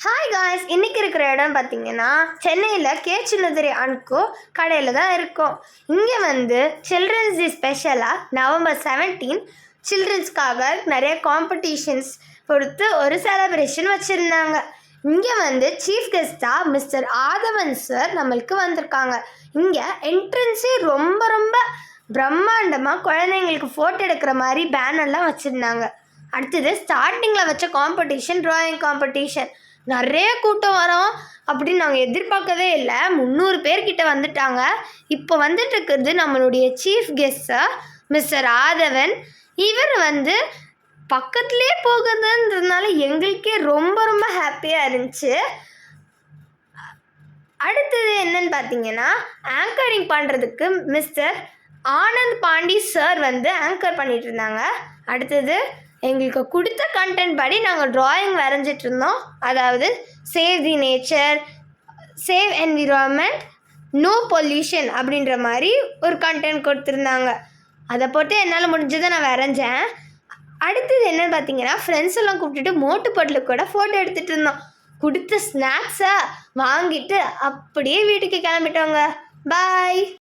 Hi guys, இன்றைக்கி இருக்கிற இடம் பார்த்தீங்கன்னா சென்னையில் கே சின்னதுரை அன்கோ கடையில் தான் இருக்கும். இங்கே வந்து சில்ட்ரன்ஸ் டே ஸ்பெஷலாக நவம்பர் 17 சில்ட்ரன்ஸ்க்காக நிறைய காம்படிஷன்ஸ் பொறுத்து ஒரு செலப்ரேஷன் வச்சுருந்தாங்க. இங்கே வந்து சீஃப் கெஸ்ட்டாக மிஸ்டர் ஆதவன் சார் நம்மளுக்கு வந்திருக்காங்க. இங்கே என்ட்ரன்ஸே ரொம்ப ரொம்ப பிரம்மாண்டமாக குழந்தைங்களுக்கு ஃபோட்டோ எடுக்கிற மாதிரி பேனர்லாம் வச்சுருந்தாங்க. அடுத்தது ஸ்டார்டிங்கில் வச்ச காம்படிஷன் ட்ராயிங் காம்படிஷன். நிறைய கூட்டம் வரோம் அப்படின்னு நாங்கள் எதிர்பார்க்கவே இல்லை. 300 பேர்கிட்ட வந்துட்டாங்க. இப்போ வந்துட்டு இருக்கிறது நம்மளுடைய சீஃப் கெஸ்ட்டாக மிஸ்டர் ஆதவன். இவர் வந்து பக்கத்துலேயே போகுதுன்றதுனால எங்களுக்கே ரொம்ப ரொம்ப ஹாப்பியாக இருந்துச்சு. அடுத்தது என்னன்னு பார்த்தீங்கன்னா, ஆங்கரிங் பண்ணுறதுக்கு மிஸ்டர் ஆனந்த் பாண்டி சார் வந்து ஆங்கர் பண்ணிகிட்டு இருந்தாங்க. அடுத்தது எங்களுக்கு கொடுத்த கண்டென்ட் படி நாங்கள் ட்ராயிங் வரைஞ்சிட்டு இருந்தோம். அதாவது save the nature, save environment, no pollution அப்படின்ற மாதிரி ஒரு கண்டென்ட் கொடுத்துருந்தாங்க. அதை போட்டு என்னால் முடிஞ்சதை நான் வரைஞ்சேன். அடுத்தது என்னன்னு பார்த்தீங்கன்னா, ஃப்ரெண்ட்ஸ் எல்லாம் கூப்பிட்டுட்டு மோட்டு பொட்டில் கூட ஃபோட்டோ எடுத்துகிட்டு இருந்தோம். கொடுத்த ஸ்நாக்ஸை வாங்கிட்டு அப்படியே வீட்டுக்கு கிளம்பிட்டோங்க. பாய்.